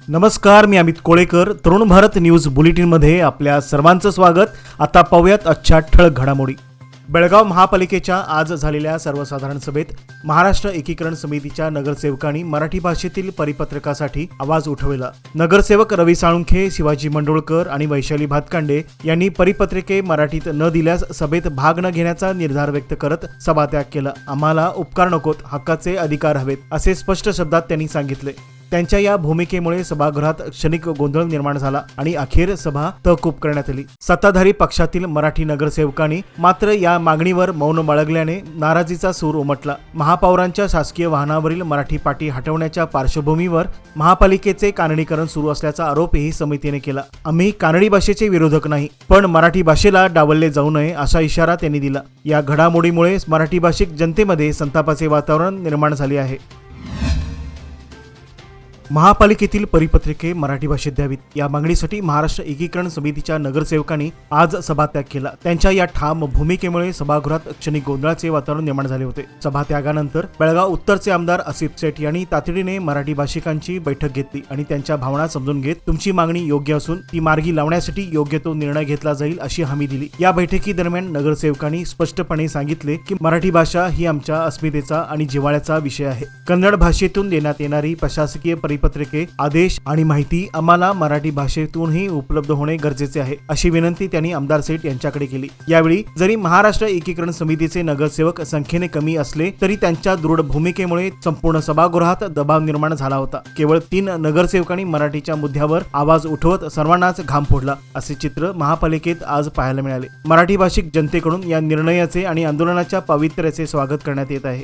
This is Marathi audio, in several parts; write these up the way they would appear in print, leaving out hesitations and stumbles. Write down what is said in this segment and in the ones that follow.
नमस्कार, मी अमित कोळेकर. तरुण भारत न्यूज बुलेटिनमध्ये आपल्या सर्वांचं स्वागत. आता पाहूयात आजच्या ठळक घडामोडी. बेळगाव महापालिकेच्या आज झालेल्या सर्वसाधारण सभेत महाराष्ट्र एकीकरण समितीच्या नगरसेवकांनी मराठी भाषेतील परिपत्रकासाठी आवाज उठवला. नगरसेवक रवी साळुंखे, शिवाजी मंडोळकर आणि वैशाली भातकांडे यांनी परिपत्रके मराठीत न दिल्यास सभेत भाग न घेण्याचा निर्धार व्यक्त करत सभात्याग केला. आम्हाला उपकार नकोत, हक्काचे अधिकार हवेत, असे स्पष्ट शब्दात त्यांनी सांगितले. त्यांच्या या भूमिकेमुळे सभागृहात क्षणिक गोंधळ निर्माण झाला आणि अखेर सभा तहकूब करण्यात आली. सत्ताधारी पक्षातील मराठी नगरसेवकांनी मात्र या मागणीवर मौन बाळगल्याने नाराजीचा सूर उमटला. महापौरांच्या शासकीय वाहनावरील मराठी पाटी हटवण्याच्या पार्श्वभूमीवर महापालिकेचे कानडीकरण सुरू असल्याचा आरोपही समितीने केला. आम्ही कानडी भाषेचे विरोधक नाही, पण मराठी भाषेला डावलले जाऊ नये असा इशारा त्यांनी दिला. या घडामोडीमुळे मराठी भाषिक जनतेमध्ये संतापाचे वातावरण निर्माण झाले आहे. महापालिकेतील परिपत्रके मराठी भाषेत द्यावीत या मागणीसाठी महाराष्ट्र एकीकरण समितीच्या नगरसेवकांनी आज सभात्याग केला. त्यांच्या या ठाम भूमिकेमुळे सभागृहात क्षणिक गोंधळाचे वातावरण निर्माण झाले होते. सभात्यागानंतर बेळगाव उत्तरचे आमदार आसिफ सेठ यांनी तातडीने मराठी भाषिकांची बैठक घेतली आणि त्यांच्या भावना समजून घेत तुमची मागणी योग्य असून ती मार्गी लावण्यासाठी योग्य तो निर्णय घेतला जाईल अशी हमी दिली. या बैठकीदरम्यान नगरसेवकांनी स्पष्टपणे सांगितले की मराठी भाषा ही आमच्या अस्मितेचा आणि जिव्हाळ्याचा विषय आहे. कन्नड भाषेतून देण्यात येणारी प्रशासकीय परिपत्रके, आदेश आणि माहिती आम्हाला मराठी भाषेतूनही उपलब्ध होणे गरजेचे आहे, अशी विनंती त्यांनी आमदार सेठ यांच्याकडे केली. यावेळी जरी महाराष्ट्र एकीकरण समितीचे नगरसेवक संख्येने कमी असले तरी त्यांच्या दृढ भूमिकेमुळे संपूर्ण सभागृहात दबाव निर्माण झाला होता. केवळ 3 नगरसेवकांनी मराठीच्या मुद्द्यावर आवाज उठवत सर्वांनाच घाम फोडला, असे चित्र महापालिकेत आज पाहायला मिळाले. मराठी भाषिक जनतेकडून या निर्णयाचे आणि आंदोलनाच्या पवित्र्याचे स्वागत करण्यात येत आहे.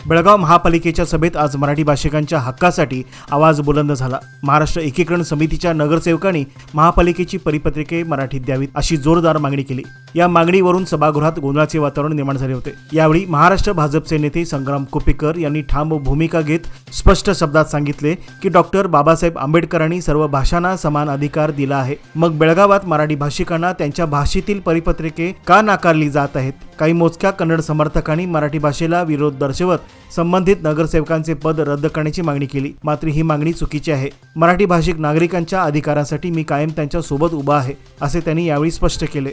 बेळगाव महापालिकेच्या सभेत आज मराठी भाषिकांच्या हक्कासाठी आवाज बुलंद झाला. महाराष्ट्र एकीकरण समितीच्या नगरसेवकांनी महापालिकेची परिपत्रके मराठीत द्यावीत अशी जोरदार मागणी केली. या मागणीवरून सभागृहात गोंधळाचे वातावरण निर्माण झाले होते. यावेळी महाराष्ट्र भाजपचे नेते संग्राम कुपेकर यांनी ठाम भूमिका घेत स्पष्ट शब्दात सांगितले की डॉक्टर बाबासाहेब आंबेडकरांनी सर्व भाषांना समान अधिकार दिला आहे. मग बेळगावात मराठी भाषिकांना त्यांच्या भाषेतील परिपत्रके का नाकारली जात आहेत? काही मोजक्या कन्नड समर्थकांनी मराठी भाषेला विरोध दर्शवत संबंधित नगरसेवकांचे पद रद्द करण्याची मागणी केली. मात्र ही मागणी चुकीची आहे. मराठी भाषिक नागरिकांच्या अधिकारांसाठी मी कायम त्यांच्या सोबत उभा आहे, असे त्यांनी यावेळी स्पष्ट केले.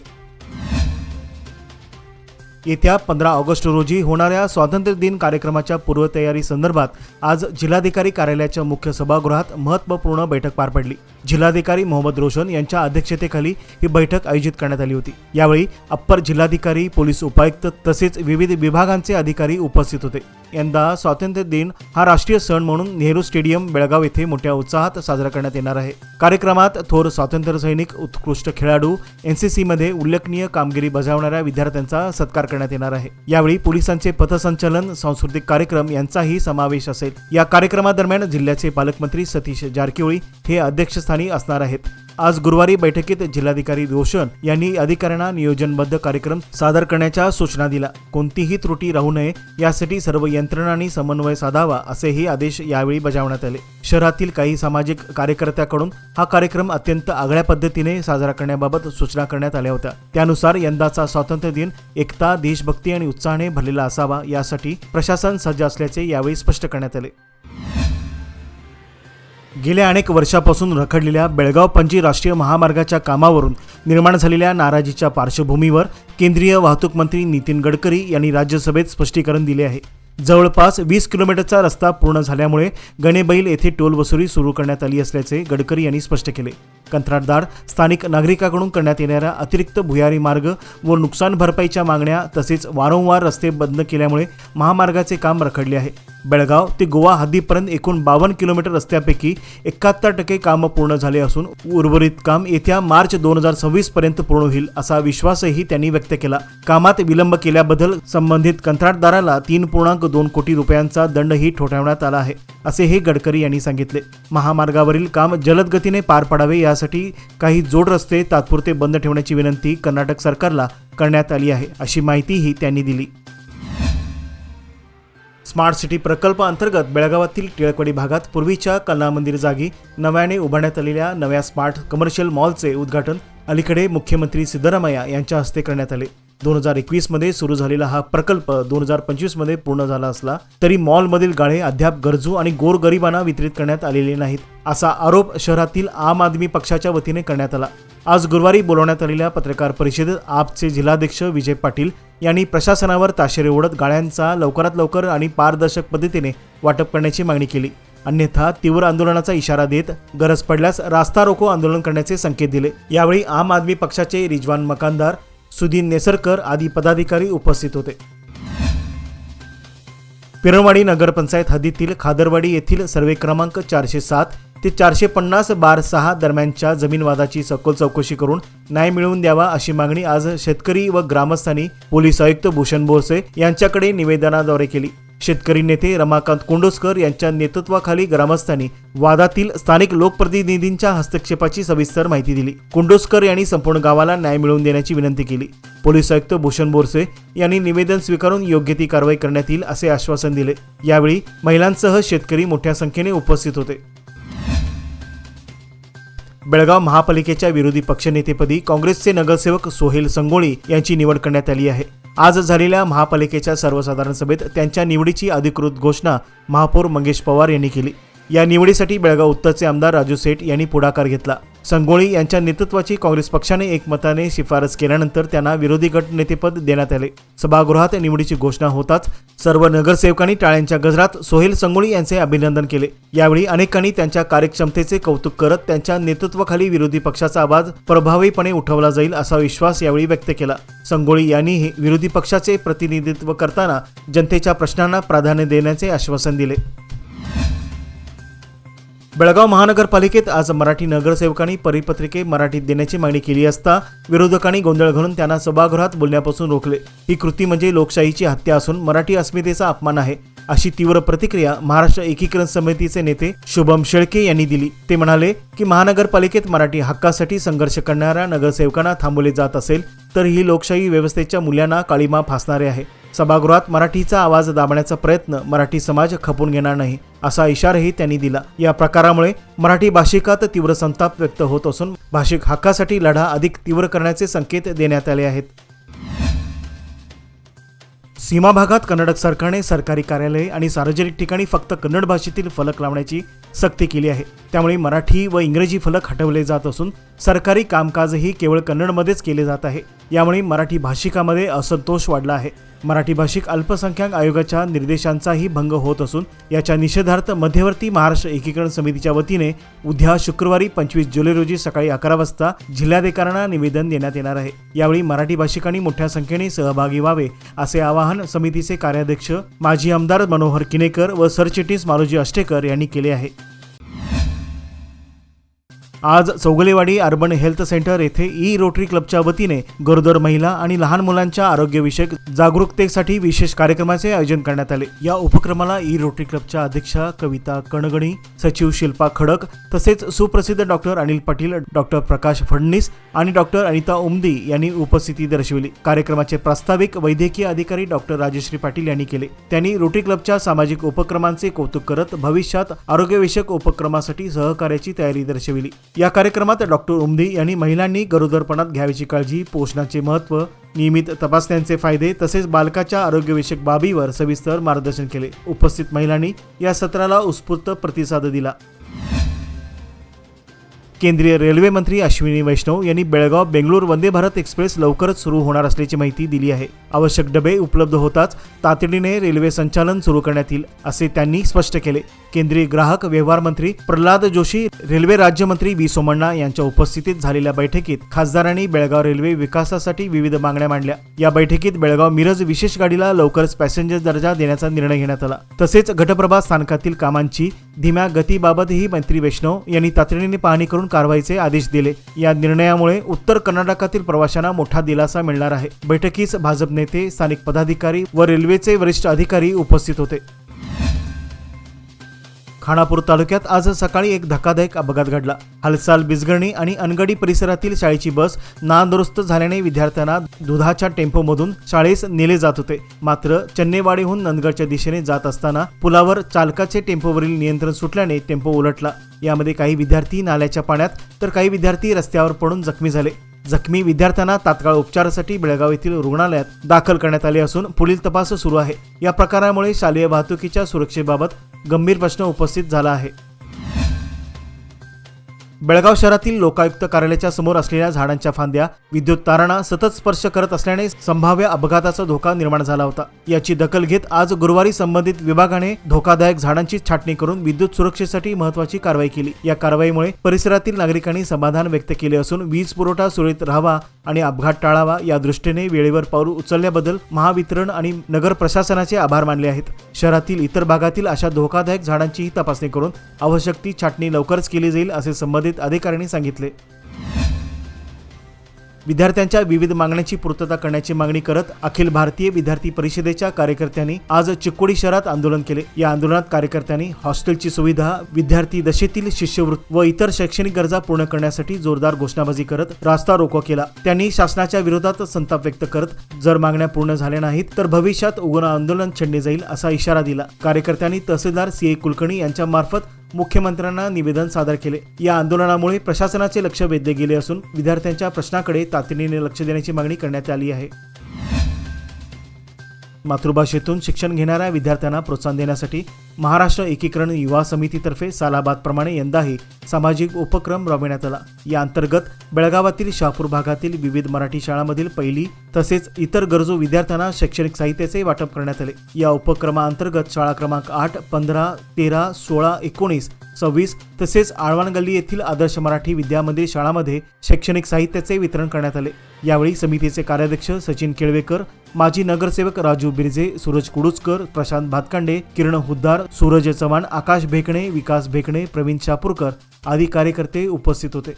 येत्या 15 ऑगस्ट रोजी होणाऱ्या स्वातंत्र्य दिन कार्यक्रमाच्या पूर्वतयारी संदर्भात आज जिल्हाधिकारी कार्यालयाच्या मुख्य सभागृहात महत्त्वपूर्ण बैठक पार पडली. जिल्हाधिकारी मोहम्मद रोशन यांच्या अध्यक्षतेखाली ही बैठक आयोजित करण्यात आली होती. यावेळी अप्पर जिल्हाधिकारी, पोलीस उपायुक्त तसेच विविध विभागांचे अधिकारी उपस्थित होते. यंदा स्वातंत्र्य दिन हा राष्ट्रीय सण म्हणून नेहरू स्टेडियम बेळगाव येथे मोठ्या उत्साहात साजरा करण्यात येणार आहे. कार्यक्रमात थोर स्वातंत्र्य सैनिक, उत्कृष्ट खेळाडू, NCC मध्ये उल्लेखनीय कामगिरी बजावणाऱ्या विद्यार्थ्यांचा सत्कार करण्यात येणार आहे. यावेळी पोलिसांचे पथसंचलन, सांस्कृतिक कार्यक्रम यांचाही समावेश असेल. या कार्यक्रमादरम्यान जिल्ह्याचे पालकमंत्री सतीश जारकिहोळी हे अध्यक्षस्थानी असणार आहेत. आज गुरुवारी बैठकीत जिल्हाधिकारी रोशन यांनी अधिकाऱ्यांना नियोजनबद्ध कार्यक्रम सादर करण्याच्या सूचना दिल्या. कोणतीही त्रुटी राहू नये यासाठी सर्व यंत्रणांनी समन्वय साधावा, असेही आदेश यावेळी बजावण्यात आले. शहरातील काही सामाजिक कार्यकर्त्यांकडून हा कार्यक्रम अत्यंत आगळ्या पद्धतीने साजरा करण्याबाबत सूचना करण्यात आल्या होत्या. त्यानुसार यंदाचा स्वातंत्र्य दिन एकता, देशभक्ती आणि उत्साहाने भरलेला असावा, यासाठी प्रशासन सज्ज असल्याचे यावेळी स्पष्ट करण्यात आले. गेल्या अनेक वर्षापासून रखडलेल्या बेळगाव पणजी राष्ट्रीय महामार्गाच्या कामावरून निर्माण झालेल्या नाराजीच्या पार्श्वभूमीवर केंद्रीय वाहतूक मंत्री नितीन गडकरी यांनी राज्यसभेत स्पष्टीकरण दिले आहे. जवळपास 20 किलोमीटरचा रस्ता पूर्ण झाल्यामुळे गणेबैल येथे टोल वसुली सुरू करण्यात आली असल्याचे गडकरी यांनी स्पष्ट केले. कंत्राटदार, स्थानिक नागरिकांकडून करण्यात येणाऱ्या अतिरिक्त भुयारी मार्ग व नुकसान भरपाईच्या मागण्या तसेच वारंवार रस्ते बंद केल्यामुळे महामार्गाचे काम रखडले आहे. बेळगाव ते गोवा हद्दीपर्यंत एकूण 52 किलोमीटर रस्त्यापैकी 71% काम पूर्ण झाले असून उर्वरित काम येत्या मार्च 2026 पर्यंत पूर्ण होईल, असा विश्वासही त्यांनी व्यक्त केला. कामात विलंब केल्याबद्दल संबंधित कंत्राटदाराला 3.2 कोटी रुपयांचा दंडही ठोठावण्यात आला आहे, असेही गडकरी यांनी सांगितले. महामार्गावरील काम जलद गतीने पार पडावे यासाठी काही जोड रस्ते तात्पुरते बंद ठेवण्याची विनंती कर्नाटक सरकारला करण्यात आली आहे, अशी माहितीही त्यांनी दिली. स्मार्ट सिटी प्रकल्प अंतर्गत बेळगावातील टिळकवाडी भागात पूर्वीच्या कला मंदिर जागी नव्याने उभारण्यात आलेल्या नव्या स्मार्ट कमर्शियल मॉलचे उद्घाटन अलीकडे मुख्यमंत्री सिद्धरामय्या यांच्या हस्ते करण्यात आले. 2021 मध्ये सुरू झालेला हा प्रकल्प 2025 मध्ये पूर्ण झाला असला तरी मॉलमधील गाळे अद्याप गरजू आणि गोरगरिबांना वितरित करण्यात आलेले नाहीत, असा आरोप शहरातील आम आदमी पक्षाच्या वतीने करण्यात आला। आज गुरुवारी बोलवण्यात आलेल्या पत्रकार परिषदेत आपचे जिल्हाध्यक्ष विजय पाटील यांनी प्रशासनावर ताशेरे ओढत गाळ्यांचा लवकरात लवकर आणि पारदर्शक पद्धतीने वाटप करण्याची मागणी केली। अन्यथा तीव्र आंदोलनाचा इशारा देत गरज पडल्यास रास्ता रोको आंदोलन करण्याचे संकेत दिले। यावेळी आम आदमी पक्षाचे रिजवान मकानदार, सुदीन नेसरकर आदी पदाधिकारी उपस्थित होते। पिरणवाडी नगरपंचायत हद्दीतील खादरवाडी येथील सर्वे क्रमांक 407 ते 450/6 दरम्यानच्या जमीन वादाची सखोल चौकशी करून न्याय मिळवून द्यावा अशी मागणी आज शेतकरी व ग्रामस्थांनी पोलीस आयुक्त भूषण बोरसे यांच्याकडे निवेदनाद्वारे केली। शेतकरी नेते रमाकांत कोंडोस्कर यांच्या नेतृत्वाखाली ग्रामस्थांनी वादातील स्थानिक लोकप्रतिनिधींच्या हस्तक्षेपाची सविस्तर माहिती दिली। कोंडोस्कर यांनी संपूर्ण गावाला न्याय मिळवून देण्याची विनंती केली। पोलीस आयुक्त भूषण बोरसे यांनी निवेदन स्वीकारून योग्य ती कारवाई करण्यात येईल असे आश्वासन दिले। यावेळी महिलांसह शेतकरी मोठ्या संख्येने उपस्थित होते। बेळगाव महापालिकेच्या विरोधी पक्षनेतेपदी काँग्रेसचे नगरसेवक सोहेल संगोळी यांची निवड करण्यात आली आहे। आज झालेल्या महापालिकेच्या सर्वसाधारण सभेत त्यांच्या निवडीची अधिकृत घोषणा महापौर मंगेश पवार यांनी केली। या निवडीसाठी बेळगाव उत्तरचे आमदार राजू सेठ यांनी पुढाकार घेतला। संगोळी यांच्या नेतृत्वाची काँग्रेस पक्षाने एकमताने शिफारस केल्यानंतर त्यांना विरोधी गट नेतेपद देण्यात आले। सभागृहात निवडीची घोषणा होताच सर्व नगरसेवकांनी टाळ्यांच्या गजरात सोहेल संगोळी यांचे अभिनंदन केले। यावेळी अनेकांनी त्यांच्या कार्यक्षमतेचे कौतुक करत त्यांच्या नेतृत्वाखाली विरोधी पक्षाचा आवाज प्रभावीपणे उठवला जाईल असा विश्वास यावेळी व्यक्त केला। संगोळी यांनी विरोधी पक्षाचे प्रतिनिधित्व करताना जनतेच्या प्रश्नांना प्राधान्य देण्याचे आश्वासन दिले। बेळगाव महानगरपालिकेत आज मराठी नगरसेवकांनी परिपत्रके मराठीत देण्याची मागणी केली असता विरोधकांनी गोंधळ घालून त्यांना सभागृहात बोलण्यापासून रोखले। ही कृती म्हणजे लोकशाहीची हत्या असून मराठी अस्मितेचा अपमान आहे, अशी तीव्र प्रतिक्रिया महाराष्ट्र एकीकरण समितीचे नेते शुभम शेळके यांनी दिली। ते म्हणाले की महानगरपालिकेत मराठी हक्कासाठी संघर्ष करणाऱ्या नगरसेवकांना थांबवले जात असेल तर ही लोकशाही व्यवस्थेच्या मूल्यांना काळीमा फासणारे आहे। सभागृहात मराठीचा आवाज दाबण्याचा प्रयत्न मराठी समाज खपून घेणार नाही, असा इशाराही त्यांनी दिला। या प्रकारामुळे मराठी भाषिकात तीव्र संताप व्यक्त होत असून भाषिक हक्कासाठी लढा अधिक तीव्र करण्याचे संकेत देण्यात आले आहेत। सीमा भागात कर्नाटक सरकारने सरकारी कार्यालये आणि सार्वजनिक ठिकाणी फक्त कन्नड भाषेतील फलक लावण्याची सक्ती केली आहे। त्यामुळे मराठी व इंग्रजी फलक हटवले जात असून सरकारी कामकाजही केवळ कन्नडमध्येच केले जात आहे। यामुळे मराठी भाषिकामध्ये असंतोष वाढला आहे। मराठी भाषिक अल्पसंख्याक आयोगाच्या निर्देशांचाही भंग होत असून याच्या निषेधार्थ मध्यवर्ती महाराष्ट्र एकीकरण समितीच्या वतीने उद्या शुक्रवारी 25 जुलै रोजी सकाळी 11 वाजता जिल्हाधिकाऱ्यांना निवेदन देण्यात येणार आहे। यावेळी मराठी भाषिकांनी मोठ्या संख्येने सहभागी व्हावे असे आवाहन समितीचे कार्याध्यक्ष माजी आमदार मनोहर किनेकर व सरचिटणीस मालोजी अष्टेकर यांनी केले आहे। आज चौगलेवाडी अर्बन हेल्थ सेंटर येथे ई रोटरी क्लबच्या वतीने गरोदर महिला आणि लहान मुलांच्या आरोग्यविषयक जागरूकतेसाठी विशेष कार्यक्रमाचे आयोजन करण्यात आले। या उपक्रमाला ई रोटरी क्लबच्या अध्यक्षा कविता कणगणी, सचिव शिल्पा खडक तसेच सुप्रसिद्ध डॉक्टर अनिल पाटील, डॉक्टर प्रकाश फडणीस आणि डॉक्टर अनिता उमदी यांनी उपस्थिती दर्शविली। कार्यक्रमाचे प्रास्ताविक वैद्यकीय अधिकारी डॉक्टर राजश्री पाटील यांनी केले। त्यांनी रोटरी क्लबच्या सामाजिक उपक्रमांचे कौतुक करत भविष्यात आरोग्यविषयक उपक्रमासाठी सहकार्याची तयारी दर्शविली। या कार्यक्रमात डॉक्टर उमदी यांनी महिलांनी गरोदरपणात घ्यावयाची काळजी, पोषणाचे महत्त्व, नियमित तपासण्यांचे फायदे तसेच बालकाच्या आरोग्यविषयक बाबीवर सविस्तर मार्गदर्शन केले। उपस्थित महिलांनी या सत्राला उत्स्फूर्त प्रतिसाद दिला। केंद्रीय रेल्वे मंत्री अश्विनी वैष्णव यांनी बेळगाव बेंगळूर वंदे भारत एक्सप्रेस लवकरच सुरू होणार असल्याची माहिती दिली आहे। आवश्यक डबे उपलब्ध होताच तातडीने रेल्वे संचालन सुरू करण्यात येईल असे त्यांनी स्पष्ट केले। केंद्रीय ग्राहक व्यवहार मंत्री प्रल्हाद जोशी, रेल्वे राज्यमंत्री व्ही सोमण्णा यांच्या उपस्थितीत झालेल्या बैठकीत खासदारांनी बेळगाव रेल्वे विकासासाठी विविध मागण्या मांडल्या। या बैठकीत बेळगाव मिरज विशेष गाडीला लवकरच पॅसेंजर दर्जा देण्याचा निर्णय घेण्यात आला। तसेच घटप्रभा स्थानकातील कामांची धीम्या गतीबाबतही मंत्री वैष्णव यांनी तातडीने पाहणी करून कारवाईचे आदेश दिले। या निर्णयामुळे उत्तर कर्नाटकातील प्रवाशांना मोठा दिलासा मिळणार आहे। बैठकीस भाजप नेते, स्थानिक पदाधिकारी व रेल्वेचे वरिष्ठ अधिकारी उपस्थित होते। खानापूर तालुक्यात आज सकाळी एक धक्कादायक अपघात घडला। हलसाल बिजगर्णी आणि अनगडी परिसरातील शाळेची बस नादुरुस्त झाल्याने विद्यार्थ्यांना दुधाच्या टेम्पोमधून शाळेस नेले जात होते। मात्र चन्नेवाडीहून नंदगडच्या दिशेने जात असताना पुलावर चालकाचे टेम्पोवरील नियंत्रण सुटल्याने टेम्पो उलटला। यामध्ये काही विद्यार्थी नाल्याच्या पाण्यात तर काही विद्यार्थी रस्त्यावर पडून जखमी झाले। जखमी विद्यार्थ्यांना तात्काळ उपचारासाठी बेळगाव येथील रुग्णालयात दाखल करण्यात आले असून पुढील तपास सुरू आहे। या प्रकारामुळे शालेय वाहतुकीच्या सुरक्षेबाबत गंभीर प्रश्न उपस्थित झाला आहे। बेळगाव शहरातील लोकायुक्त कार्यालयाच्या समोर असलेल्या झाडांच्या फांद्या विद्युत तारांना सतत स्पर्श करत असल्याने संभाव्य अपघाताचा धोका निर्माण झाला होता। याची दखल घेत आज गुरुवारी संबंधित विभागाने धोकादायक झाडांची छाटणी करून विद्युत सुरक्षेसाठी महत्त्वाची कारवाई केली। या कारवाईमुळे परिसरातील नागरिकांनी समाधान व्यक्त केले असून वीज पुरवठा सुरळीत राहावा आणि अपघात टाळावा या दृष्टीने वेळेवर पाऊल उचलल्याबद्दल महावितरण आणि नगर प्रशासनाचे आभार मानले आहेत। शहरातील इतर भागातील अशा धोकादायक झाडांचीही तपासणी करून आवश्यक ती छाटणी लवकरच केली जाईल असे संबंधित अधिकाऱ्यांनी सांगितले। विद्यार्थ्यांच्या विविध मागण्यांची पूर्तता करण्याची मागणी करत अखिल भारतीय विद्यार्थी परिषदेच्या कार्यकर्त्यांनी आज चिकोडी शहरात आंदोलन केले। या आंदोलनात कार्यकर्त्यांनी हॉस्टेलची सुविधा, विद्यार्थी दशेतील शिष्यवृत्ती व इतर शैक्षणिक गरजा पूर्ण करण्यासाठी जोरदार घोषणाबाजी करत रास्ता रोको केला। त्यांनी शासनाच्या विरोधात संताप व्यक्त करत जर मागण्या पूर्ण झाल्या नाहीत तर भविष्यात उग्र आंदोलन छेडले जाईल असा इशारा दिला। कार्यकर्त्यांनी तहसीलदार सी कुलकर्णी यांच्या मार्फत मुख्यमंत्र्यांना निवेदन सादर केले। या आंदोलनामुळे प्रशासनाचे लक्ष वेधले गेले असून विद्यार्थ्यांच्या प्रश्नाकडे तातडीने लक्ष देण्याची मागणी करण्यात आली आहे। मातृभाषेतून शिक्षण घेणाऱ्या विद्यार्थ्यांना प्रोत्साहन देण्यासाठी महाराष्ट्र एकीकरण युवा समितीतर्फे सालाबादप्रमाणे यंदाही सामाजिक उपक्रम राबविण्यात आला। या अंतर्गत बेळगावातील शहापूर भागातील विविध मराठी शाळांमधील पहिली तसेच इतर गरजू विद्यार्थ्यांना शैक्षणिक साहित्याचे वाटप करण्यात आले। या उपक्रमाअंतर्गत शाळा क्रमांक 8, 15, 13, 16, 19, 26 तसेच आळवाण गल्ली येथील आदर्श मराठी विद्यामंदिर शाळांमध्ये शैक्षणिक साहित्याचे वितरण करण्यात आले। यावेळी समितीचे कार्याध्यक्ष सचिन केळवेकर, माजी नगरसेवक राजू बिरजे, सूरज कुडुचकर, प्रशांत भातकांडे, किरण हुद्दार, सूरज चव्हाण, आकाश भेकणे, विकास भेकणे, प्रवीण शापूरकर आदी कार्यकर्ते उपस्थित होते।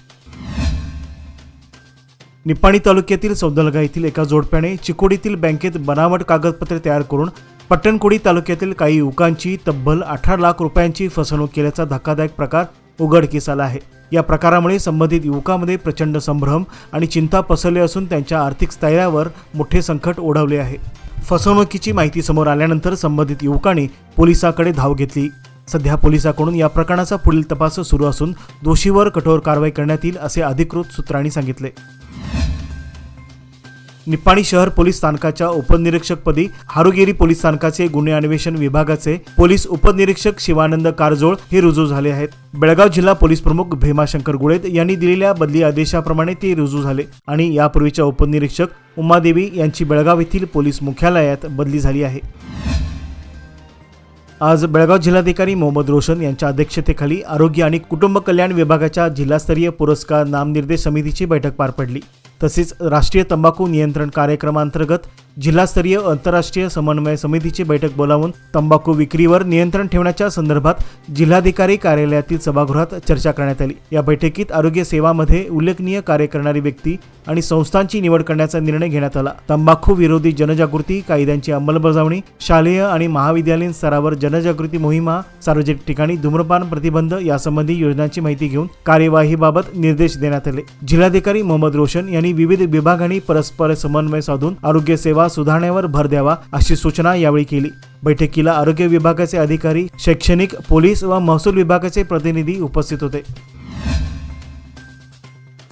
निपाणी तालुक्यातील सौदलगा येथील एका जोडप्याने चिकोडीतील बँकेत बनावट कागदपत्रे तयार करून पट्टणकोडी तालुक्यातील काही युवकांची तब्बल 18 लाख रुपयांची फसवणूक केल्याचा धक्कादायक प्रकार उघडकीस आला आहे। या प्रकारामुळे संबंधित युवकांमध्ये प्रचंड संभ्रम आणि चिंता पसरली असून त्यांच्या आर्थिक स्थैर्यावर मोठे संकट ओढवले आहे। फसवणुकीची माहिती समोर आल्यानंतर संबंधित युवकांनी पोलिसांकडे धाव घेतली। सध्या पोलिसांकडून या प्रकरणाचा पुढील तपास सुरू असून दोषीवर कठोर कारवाई करण्यात येईल असे अधिकृत सूत्रांनी सांगितले। निपाणी शहर पोलीस स्थानकाच्या उपनिरीक्षकपदी हारुगेरी पोलीस स्थानकाचे गुन्हे अन्वेषण विभागाचे पोलीस उपनिरीक्षक शिवानंद कारजोळ हे रुजू झाले आहेत। बेळगाव जिल्हा पोलीस प्रमुख भीमाशंकर गुळेत यांनी दिलेल्या बदली आदेशाप्रमाणे ते रुजू झाले आणि यापूर्वीच्या उपनिरीक्षक उमादेवी यांची बेळगाव येथील पोलीस मुख्यालयात बदली झाली आहे। आज बेळगाव जिल्हाधिकारी मोहम्मद रोशन यांच्या अध्यक्षतेखाली आरोग्य आणि कुटुंब कल्याण विभागाच्या जिल्हास्तरीय पुरस्कार नामनिर्देश समितीची बैठक पार पडली। तसेच राष्ट्रीय तंबाखू नियंत्रण कार्यक्रमांतर्गत जिल्हास्तरीय आंतरराष्ट्रीय समन्वय समितीची बैठक बोलावून तंबाखू विक्रीवर नियंत्रण ठेवण्याच्या संदर्भात जिल्हाधिकारी कार्यालयातील सभागृहात चर्चा करण्यात आली। या बैठकीत आरोग्य सेवामध्ये उल्लेखनीय कार्य करणारी व्यक्ती आणि संस्थांची निवड करण्याचा निर्णय घेण्यात आला। तंबाखू विरोधी जनजागृती कायद्यांची अंमलबजावणी, शालेय आणि महाविद्यालयीन स्तरावर जनजागृती मोहिमा, सार्वजनिक ठिकाणी धूम्रपान प्रतिबंध यासंबंधी योजनांची माहिती घेऊन कार्यवाहीबाबत निर्देश देण्यात आले। जिल्हाधिकारी मोहम्मद रोशन यांनी विविध विभागांनी परस्पर समन्वय साधून आरोग्य सेवा सुधारण्यावर भर द्यावा अशी सूचना यावेळी केली। बैठकीला आरोग्य विभागाचे अधिकारी, शैक्षणिक, पोलीस व महसूल विभागाचे प्रतिनिधी उपस्थित होते।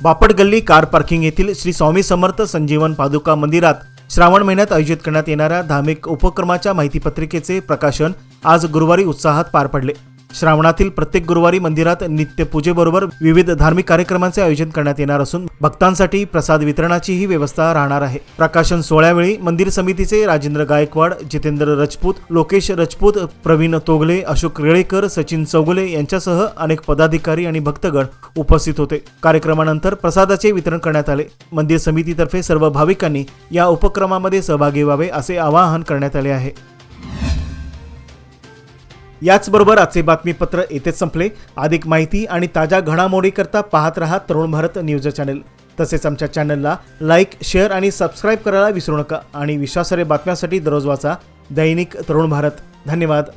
बापट गल्ली कार पार्किंग येथील श्री स्वामी समर्थ संजीवन पादुका मंदिरात श्रावण महिन्यात आयोजित करण्यात येणाऱ्या धार्मिक उपक्रमाच्या माहितीपत्रिकेचे प्रकाशन आज गुरुवारी उत्साहात पार पडले। श्रावणातील प्रत्येक गुरुवारी मंदिरात नित्यपूजेबरोबर विविध धार्मिक कार्यक्रमांचे आयोजन करण्यात येणार असून भक्तांसाठी प्रसाद वितरणाचीही व्यवस्था राहणार आहे। प्रकाशन सोहळ्यावेळी मंदिर समितीचे राजेंद्र गायकवाड, जितेंद्र राजपूत, लोकेश राजपूत, प्रवीण तोगले, अशोक रेळेकर, सचिन चौगुले यांच्यासह अनेक पदाधिकारी आणि भक्तगण उपस्थित होते। कार्यक्रमानंतर प्रसादाचे वितरण करण्यात आले। मंदिर समितीतर्फे सर्व भाविकांनी या उपक्रमामध्ये सहभागी व्हावे असे आवाहन करण्यात आले आहे। याचबरोबर आजचे बातमीपत्र येथेच संपले। अधिक माहिती आणि ताज्या घडामोडीकरता पाहत रहा तरुण भारत न्यूज चॅनल। तसेच आमच्या चॅनलला लाईक, शेअर आणि सबस्क्राईब करायला विसरू नका आणि विश्वासार्ह बातम्यांसाठी दररोज वाचा दैनिक तरुण भारत। धन्यवाद।